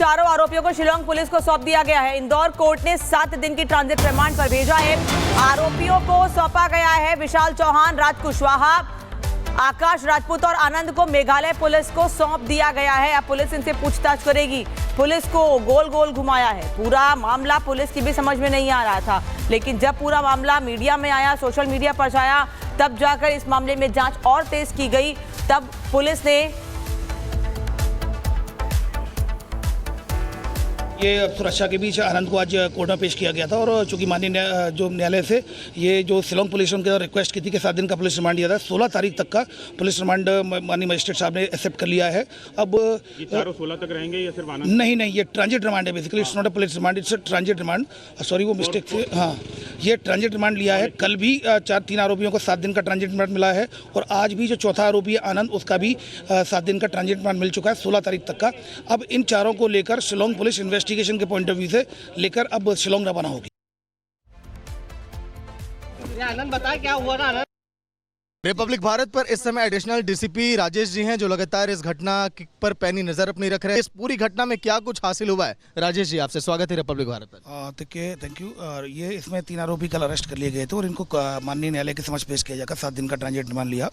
चारों आरोपियों को शिलोंग पुलिस को सौंप दिया गया है। इंदौर कोर्ट ने 7 दिन की ट्रांजिट रिमांड पर भेजा है। आरोपियों को सौंपा गया है विशाल चौहान, राज कुशवाहा, आकाश राजपूत और आनंद को मेघालय पुलिस को सौंप दिया गया है। अब पुलिस इनसे पूछताछ करेगी। पुलिस को गोल गोल घुमाया है। पूरा मामला पुलिस की भी समझ में नहीं आ रहा था, लेकिन जब पूरा मामला मीडिया में आया, सोशल मीडिया पर छाया, तब जाकर इस मामले में जांच और तेज की गई। तब पुलिस ने ये सुरक्षा के बीच आनंद को आज कोर्ट में पेश किया गया था और चूंकि माननीय जो न्यायालय से ये जो शिलोंग पुलिस उनके रिक्वेस्ट की थी कि 7 दिन का पुलिस रिमांड दिया था, 16 तारीख तक का पुलिस रिमांड माननीय मजिस्ट्रेट साहब ने एक्सेप्ट कर लिया है। अब ये चारों 16 तक रहेंगे या सिर्फ आनंद? नहीं, ये ट्रांजिट रिमांड है। Basically it's not a police remand, it's transit remand. Sorry, वो मिस्टेक से, हाँ, ये ट्रांजिट रिमांड लिया है। कल भी 3 आरोपियों को 7 दिन का ट्रांजिट रिमांड मिला है और आज भी जो चौथा आरोपी है आनंद, उसका भी 7 दिन का ट्रांजिट रिमांड मिल चुका है 16 तारीख तक का। अब इन चारों को लेकर शिलोंग पुलिस इन्वेस्टिगेशन के पॉइंट ऑफ व्यू से लेकर अब शिलोंग रवाना होगी। आनंद बताए क्या हुआ ना आनंद? रिपब्लिक भारत पर इस समय एडिशनल डीसीपी राजेश जी हैं, जो लगातार इस घटना पर पैनी नजर अपनी रख रहे हैं। इस पूरी घटना में क्या कुछ हासिल हुआ है? राजेश जी, आपसे स्वागत है रिपब्लिक भारत पर। Thank you. ये इसमें 3 आरोपी कल अरेस्ट कर लिए गए थे और इनको माननीय न्यायालय के समक्ष पेश किया जाकर 7 दिन का ट्रांजिट रिमांड लिया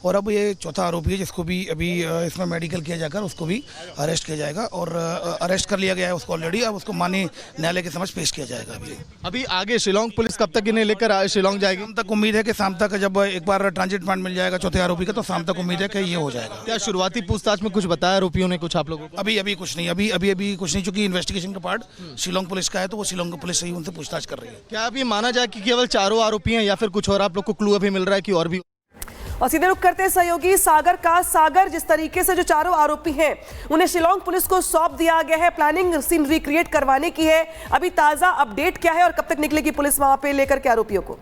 और अब ये चौथा आरोपी है जिसको भी अभी इसमें मेडिकल किया जाकर उसको भी अरेस्ट किया जाएगा और अरेस्ट कर लिया गया है उसको ऑलरेडी। अब उसको माननीय न्यायालय के समक्ष पेश किया जाएगा। अभी आगे शिलोंग पुलिस कब तक इन्हें लेकर शिलोंग जाएगी? शाम तक उम्मीद है कि शाम तक जब एक बार ट्रांजिट रिमांड मिल जाएगा चौथे आरोपी का, तो शाम तक उम्मीद है कि ये हो जाएगा। क्या शुरुआती पूछताछ में कुछ बताया आरोपियों ने कुछ आप लोगों को? अभी कुछ नहीं, अभी कुछ नहीं, चूंकि इन्वेस्टिगेशन का पार्ट शिलोंग पुलिस का है तो वो शिलोंग पुलिस से ही उनसे पूछताछ कर रही है। क्या अभी माना जाए कि केवल चारों आरोपी हैं या फिर कुछ और आप लोग को क्लू अभी मिल रहा है कि और भी? और सीधे रुख करते सहयोगी सागर का। सागर, जिस तरीके से जो चारों आरोपी हैं उन्हें शिलोंग पुलिस को सौंप दिया गया है, प्लानिंग सीन रिक्रिएट करवाने की है। अभी ताजा अपडेट क्या है और कब तक निकलेगी पुलिस वहां पे लेकर के आरोपियों को?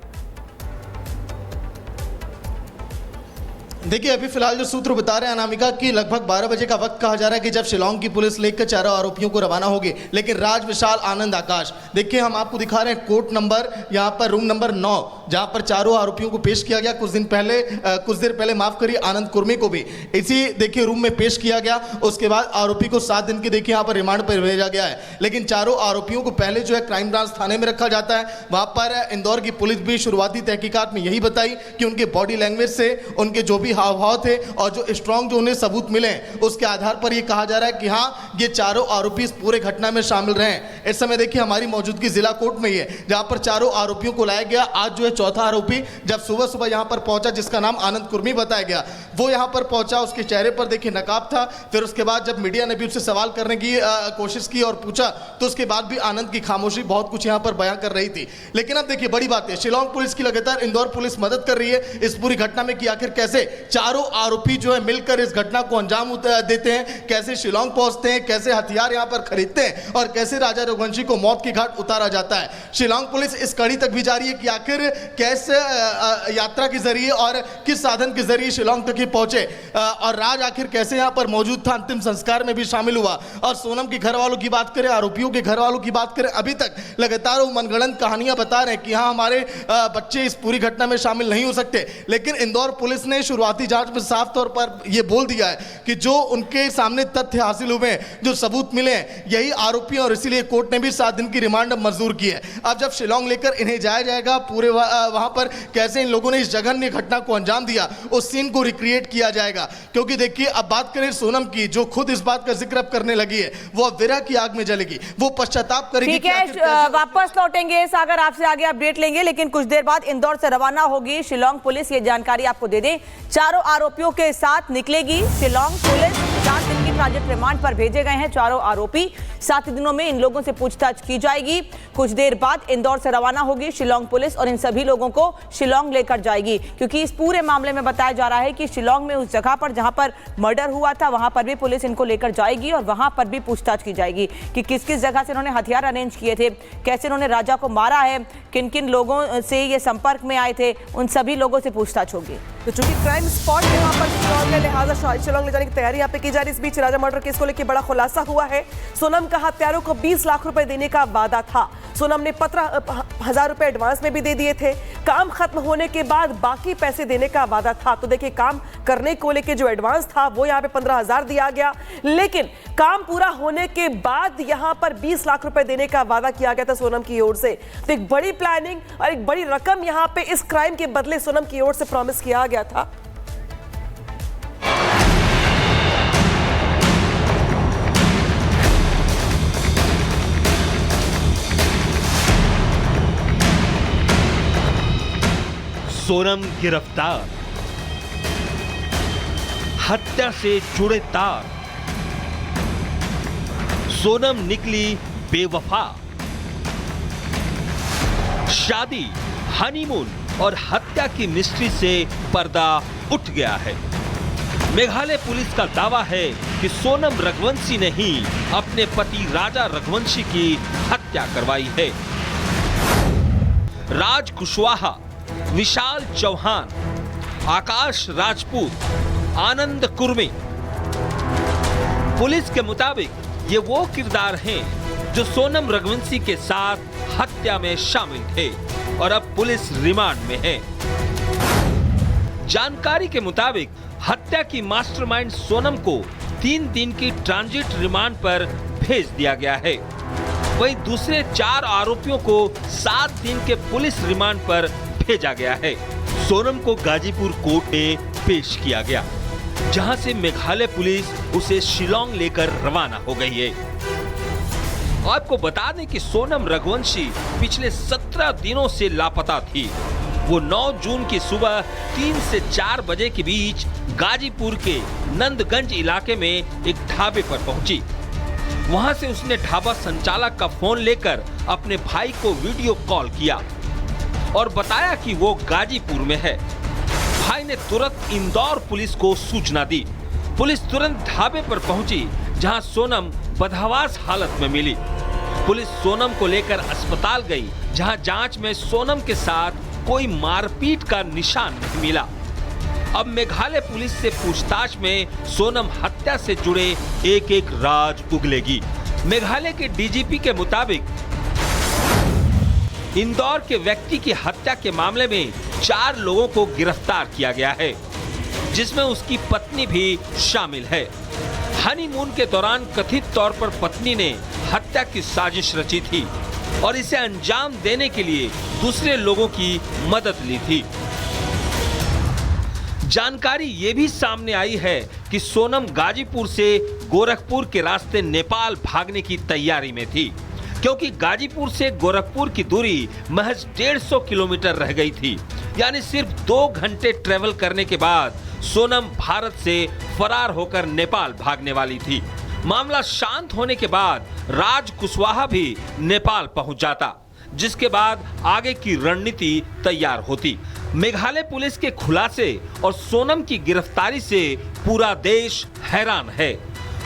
देखिए, अभी फिलहाल जो सूत्र बता रहे हैं अनामिका कि लगभग 12 बजे का वक्त कहा जा रहा है कि जब शिलोंग की पुलिस लेकर चारों आरोपियों को रवाना होगी। लेकिन राज, विशाल, आनंद, आकाश, देखिए हम आपको दिखा रहे हैं कोर्ट नंबर, यहाँ पर रूम नंबर 9, जहाँ पर चारों आरोपियों को पेश किया गया। कुछ देर पहले माफ करिए, आनंद कुर्मी को भी इसी देखिए रूम में पेश किया गया। उसके बाद आरोपी को 7 दिन के देखिए यहाँ पर रिमांड पर भेजा गया है। लेकिन चारों आरोपियों को पहले जो है क्राइम ब्रांच थाने में रखा जाता है। वहाँ पर इंदौर की पुलिस भी शुरुआती तहकीकात में यही बताई कि उनके बॉडी लैंग्वेज से, उनके जो भी हाव भाव थे और जो स्ट्रॉन्ग जो उन्हें सबूत मिले, उसके आधार पर यह कहा जा रहा है कि हाँ, ये चारों आरोपी इस पूरे घटना में शामिल रहे हैं। इस समय देखिए हमारी मौजूदगी जिला कोर्ट में ही है, जहां पर चारों आरोपियों को लाया गया। आज जो है चौथा आरोपी जब सुबह यहां पर पहुंचा, जिसका नाम आनंद कुर्मी बताया गया, वो यहां पर पहुंचा। उसके चेहरे पर देखिए नकाब था। फिर उसके बाद जब मीडिया ने भी उससे सवाल करने की कोशिश की और पूछा, तो उसके बाद भी आनंद की खामोशी बहुत कुछ यहां पर बयां कर रही थी। लेकिन अब देखिए बड़ी बात है, शिलोंग पुलिस की लगातार इंदौर पुलिस मदद कर रही है इस पूरी घटना में कि आखिर कैसे चारों आरोपी जो है मिलकर इस घटना को अंजाम देते हैं, कैसे शिलोंग पहुंचते हैं, कैसे हथियार यहां पर खरीदते हैं और कैसे राजा रघुवंशी को मौत की घाट उतारा जाता है। शिलोंग पुलिस इस कड़ी तक भी जा रही है कि आखिर कैसे यात्रा के जरिए और किस साधन के जरिए शिलोंग तक ही पहुंचे और राज आखिर कैसे यहां पर मौजूद था, अंतिम संस्कार में भी शामिल हुआ। और सोनम के घर वालों की बात करें, आरोपियों के घर वालों की बात करें, अभी तक लगातार वो मनगढ़ंत कहानियां बता रहे हैं कि हाँ, हमारे बच्चे इस पूरी घटना में शामिल नहीं हो सकते। लेकिन इंदौर पुलिस ने शुरुआती जांच में साफ तौर पर यह बोल दिया है कि जो उनके सामने तथ्य हासिल हुए हैं, जो सबूत मिले हैं, यही आरोपी, और इसीलिए कोर्ट ने भी 7 दिन की रिमांड मंजूर की है। अब जब शिलोंग लेकर इन्हें जाया जाएगा, पूरे वहां पर कैसे इन लोगों ने इस जघन्य घटना को अंजाम दिया, उस सीन को रिक्रिएट किया जाएगा। क्योंकि देखिए, अब बात करें सोनम की, जो खुद इस बात का जिक्र अब करने लगी है, वो अब विरह की आग में जलेगी, वो पश्चाताप करेगी। ठीक है, वापस लौटेंगे सागर, आपसे आगे अपडेट लेंगे, लेकिन कुछ देर बाद इंदौर से रवाना होगी शिलोंग पुलिस। ये जानकारी आपको दे दें, चारों आरोपियों के साथ निकलेगी शिलोंग पुलिस। 7 दिन की ट्रांजिट रिमांड पर भेजे गए हैं चारों आरोपी। 7 दिनों में इन लोगों से पूछताछ की जाएगी। कुछ देर बाद इंदौर से रवाना होगी शिलोंग पुलिस और इन सभी लोगों को शिलोंग लेकर जाएगी, क्योंकि इस पूरे मामले में बताया जा रहा है कि शिलोंग में उस जगह पर जहां पर मर्डर हुआ था, वहां पर भी पुलिस इनको लेकर जाएगी और वहां पर भी पूछताछ की जाएगी कि किस किस जगह से इन्होंने हथियार अरेंज किए थे, कैसे इन्होंने राजा को मारा है, किन किन लोगों से ये संपर्क में आए थे, उन सभी लोगों से पूछताछ होगी। तो चूंकि क्राइम स्पॉट है वहां पर शिलोंग है, लिहाजा शिलोंग ले जाने की तैयारी यहाँ पे की जा रही है। इस बीच राजा मर्डर केस को लेकर बड़ा खुलासा हुआ है। सोनम का हत्यारों को 20 लाख रुपए देने का वादा था। सोनम ने 15,000 रुपए एडवांस में भी दे दिए थे। काम खत्म होने के बाद बाकी पैसे देने का वादा था। तो देखिए, काम करने को लेकर जो एडवांस था वो यहाँ पे 15,000 दिया गया, लेकिन काम पूरा होने के बाद यहाँ पर 20 लाख रुपए देने का वादा किया गया था सोनम की ओर से। तो एक बड़ी प्लानिंग और एक बड़ी रकम यहाँ पे इस क्राइम के बदले सोनम की ओर से प्रॉमिस किया गया था। सोनम गिरफ्तार, हत्या से जुड़े तार, सोनम निकली बेवफा, शादी, हनीमून और हत्या की मिस्ट्री से पर्दा उठ गया है। मेघालय पुलिस का दावा है कि सोनम रघुवंशी ने ही अपने पति राजा रघुवंशी की हत्या करवाई है। राज कुशवाहा, विशाल चौहान, आकाश राजपूत, आनंद कुर्मी। पुलिस के मुताबिक ये वो किरदार हैं जो सोनम रघुवंशी के साथ हत्या में शामिल थे और अब पुलिस रिमांड में है। जानकारी के मुताबिक हत्या की मास्टरमाइंड सोनम को 3 दिन की ट्रांजिट रिमांड पर भेज दिया गया है। वहीं दूसरे 4 आरोपियों को 7 दिन के पुलिस रिमांड पर भेजा गया है। सोनम को गाजीपुर कोर्ट में पेश किया गया, जहां से मेघालय पुलिस उसे शिलोंग लेकर रवाना हो गई है। आपको बता दें कि सोनम रघुवंशी पिछले 17 दिनों से लापता थी। वो 9 जून की सुबह 3 से 4 बजे के बीच गाजीपुर के नंदगंज इलाके में एक ढाबे पर पहुंची। वहां से उसने ढाबा संचालक का फोन लेकर अपने भाई को वीडियो कॉल किया और बताया कि वो गाजीपुर में है। भाई ने तुरंत इंदौर पुलिस को सूचना दी। पुलिस तुरंत ढाबे पर पहुंची, जहां सोनम बदहवास हालत में मिली। पुलिस सोनम को लेकर अस्पताल गई, जहां जांच में सोनम के साथ कोई मारपीट का निशान नहीं मिला। अब मेघालय पुलिस से पूछताछ में सोनम हत्या से जुड़े एक-एक राज उगलेगी। मेघालय के डीजीपी के मुताबिक इंदौर के व्यक्ति की हत्या के मामले में 4 लोगों को गिरफ्तार किया गया है, जिसमें उसकी पत्नी भी शामिल है। हनीमून के दौरान कथित तौर पर पत्नी ने हत्या की साजिश रची थी और इसे अंजाम देने के लिए दूसरे लोगों की मदद ली थी। जानकारी ये भी सामने आई है कि सोनम गाजीपुर से गोरखपुर के रास्ते नेपाल भागने की तैयारी में थी, क्योंकि गाजीपुर से गोरखपुर की दूरी महज 150 किलोमीटर रह गई थी। यानी सिर्फ 2 घंटे ट्रेवल करने के बाद सोनम भारत से फरार होकर नेपाल भागने वाली थी। मामला शांत होने के बाद राज कुशवाहा भी नेपाल पहुंच जाता, जिसके बाद आगे की रणनीति तैयार होती। मेघालय पुलिस के खुलासे और सोनम की गिरफ्तारी से पूरा देश हैरान है।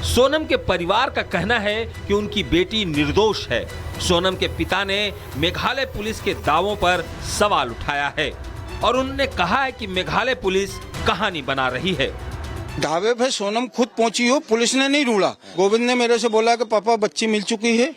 सोनम के परिवार का कहना है कि उनकी बेटी निर्दोष है। सोनम के पिता ने मेघालय पुलिस के दावों पर सवाल उठाया है और उन्होंने कहा है कि मेघालय पुलिस कहानी बना रही है। ढाबे पे सोनम खुद पहुंची हो, पुलिस ने नहीं ढूंढा। गोविंद ने मेरे से बोला कि पापा बच्ची मिल चुकी है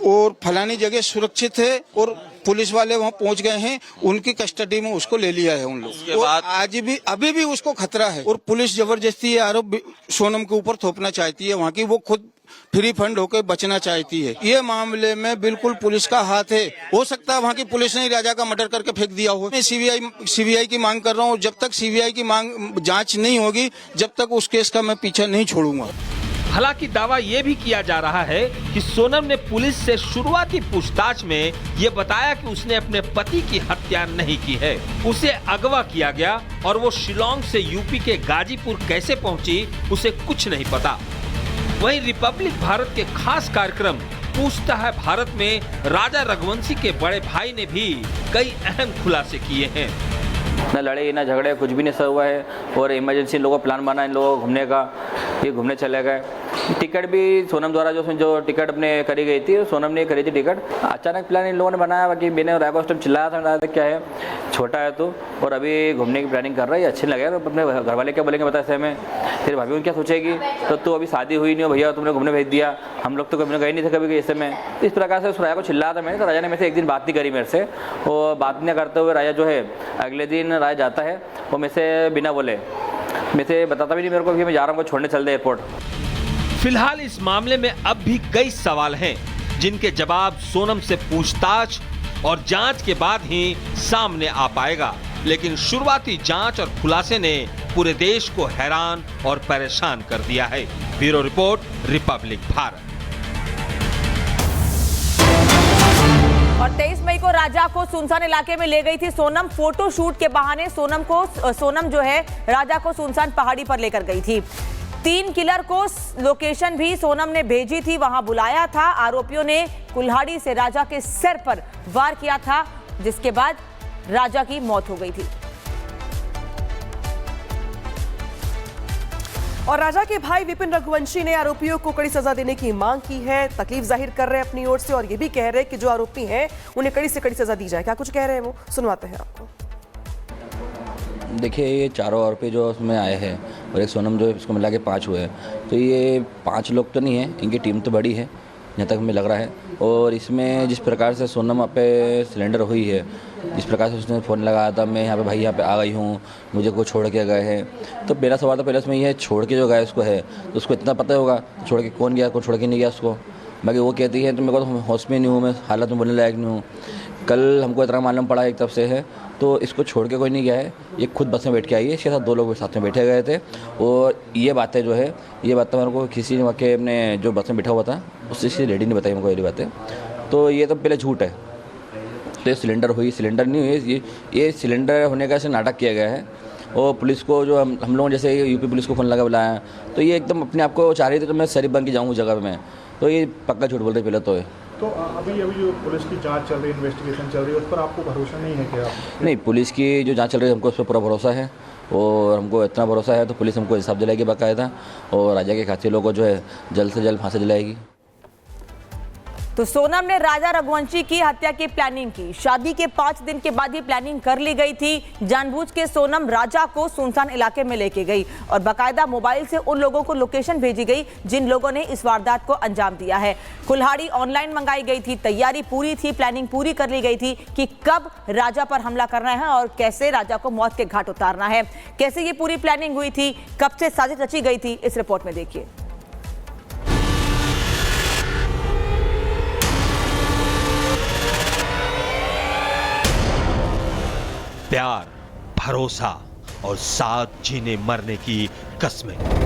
और फलानी जगह सुरक्षित है और पुलिस वाले वहां पहुंच गए हैं, उनकी कस्टडी में उसको ले लिया है उन लोग। और आज भी अभी भी उसको खतरा है और पुलिस जबरदस्ती आरोप सोनम के ऊपर थोपना चाहती है। वहाँ की वो खुद फ्री फंड होकर बचना चाहती है। ये मामले में बिल्कुल पुलिस का हाथ है। हो सकता है वहाँ की पुलिस ने राजा का मर्डर करके फेंक दिया हो। मैं सीबीआई की मांग कर रहा हूँ। जब तक सीबीआई की मांग जांच नहीं होगी, जब तक उस केस का मैं पीछा नहीं छोड़ूंगा। हालांकि दावा यह भी किया जा रहा है कि सोनम ने पुलिस से शुरुआती पूछताछ में ये बताया कि उसने अपने पति की हत्या नहीं की है। उसे अगवा किया गया और वो शिलोंग से यूपी के गाजीपुर कैसे पहुंची, उसे कुछ नहीं पता। वहीं रिपब्लिक भारत के खास कार्यक्रम पूछता है भारत में राजा रघुवंशी के बड़े भाई ने भी कई अहम खुलासे किए हैं। न लड़े न झगड़े, कुछ भी नहीं सर हुआ है और इमरजेंसी इन लोगों का प्लान बना इन लोगों को घूमने का, ये घूमने चले गए। टिकट भी सोनम द्वारा जो टिकट अपने करी गई थी, सोनम ने करी थी टिकट। अचानक प्लान इन लोगों ने बनाया कि मैंने राय को उस टाइम चिल्लाया था, क्या है छोटा है तो, और अभी घूमने की प्लानिंग कर रहा है, अच्छे लगे, अपने घर वाले क्या बोलेंगे बता ऐसे में, फिर भाभी उन क्या सोचेगी, तो अभी शादी हुई नहीं हो भैया, तुमने घूमने भेज दिया, हम लोग तो कभी गए नहीं थे कभी ऐसे में। इस प्रकार से उस राजा को चिल्लाया था मैंने, तो राजा ने मेरे से एक दिन बात नहीं करी मेरे से, और बात नहीं करते हुए राजा जो है अगले दिन राजा जाता है, वो मेरे से बिना बोले मेरे से बताता भी नहीं मेरे को कि मैं जा रहा हूँ, छोड़ने चल दे एयरपोर्ट। फिलहाल इस मामले में अब भी कई सवाल हैं जिनके जवाब सोनम से पूछताछ और जांच के बाद ही सामने आ पाएगा, लेकिन शुरुआती जांच और खुलासे ने पूरे देश को हैरान और परेशान कर दिया है। Bureau report, Republic Bharat. और 23 मई को राजा को सुनसान इलाके में ले गई थी सोनम। फोटो शूट के बहाने सोनम जो है राजा को सुनसान पहाड़ी पर लेकर गई थी। 3 किलर को लोकेशन भी सोनम ने भेजी थी, वहां बुलाया था। आरोपियों ने कुल्हाड़ी से राजा के सिर पर वार किया था, जिसके बाद राजा की मौत हो गई थी। और राजा के भाई विपिन रघुवंशी ने आरोपियों को कड़ी सजा देने की मांग की है, तकलीफ जाहिर कर रहे हैं अपनी ओर से, और ये भी कह रहे हैं कि जो आरोपी हैं उन्हें कड़ी से कड़ी सजा दी जाए। क्या कुछ कह रहे हैं वो, सुनवाते हैं आपको। देखिए, ये चारों आरोपी जो उसमें आए हैं और एक सोनम जो इसको मिला के 5 हुए हैं, तो ये 5 लोग तो नहीं है, इनकी टीम तो बड़ी है जहाँ तक हमें लग रहा है। और इसमें जिस प्रकार से सोनम पे सिलेंडर हुई है, जिस प्रकार से उसने फ़ोन लगाया था, मैं यहाँ पे भाई यहाँ पे आ गई हूँ, मुझे को छोड़ के गए हैं, तो मेरा सवाल तो पहले उसमें ये है, छोड़ के जो गया उसको है तो उसको इतना पता होगा छोड़ के कौन गया, कौन छोड़ के नहीं गया उसको। बाकी वो कहती है तो मेरे को तो होश में नहीं हूँ, मैं हालत में बोलने लायक नहीं हूँ। कल हमको इतना मालूम पड़ा एक तरफ से है, तो इसको छोड़ के कोई नहीं गया है, ये खुद बस में बैठ के आई है, इसके साथ 2 लोग साथ में बैठे गए थे। और ये बातें जो है, ये बातें मेरे को किसी ने वाकई अपने जो बस में बैठा हुआ था उससे किसी लेडी ने बताई मेरे को ये बातें, तो ये तो पहले झूठ है। तो ये सिलेंडर हुई, सिलेंडर नहीं हुई, ये सिलेंडर होने का ऐसे नाटक किया गया है। और पुलिस को जो हम लोगों जैसे यूपी पुलिस को फ़ोन लगा बुलाया, तो ये एकदम अपने आप को चाह रही थी तो मैं शरीफ बन के जाऊँ जगह में, तो ये पक्का झूठ बोल रहे पहले तो। तो अभी जो पुलिस की जांच चल रही है, इन्वेस्टिगेशन चल रही है, उस पर आपको भरोसा नहीं है क्या? नहीं, पुलिस की जो जांच चल रही है हमको उस पर पूरा भरोसा है, और हमको इतना भरोसा है तो पुलिस हमको इंसाफ दिलाएगी बाकायदा, और राजा के कातिलों को जो है जल्द से जल्द फांसी दिलाएगी। तो सोनम ने राजा रघुवंशी की हत्या की प्लानिंग की। शादी के 5 दिन के बाद ही प्लानिंग कर ली गई थी। जानबूझ के सोनम राजा को सुनसान इलाके में लेके गई और बाकायदा मोबाइल से उन लोगों को लोकेशन भेजी गई जिन लोगों ने इस वारदात को अंजाम दिया है। कुल्हाड़ी ऑनलाइन मंगाई गई थी, तैयारी पूरी थी, प्लानिंग पूरी कर ली गई थी कि कब राजा पर हमला करना है और कैसे राजा को मौत के घाट उतारना है। कैसे ये पूरी प्लानिंग हुई थी, कब से साजिश रची गई थी, इस रिपोर्ट में देखिए। प्यार, भरोसा और साथ जीने मरने की कस्में।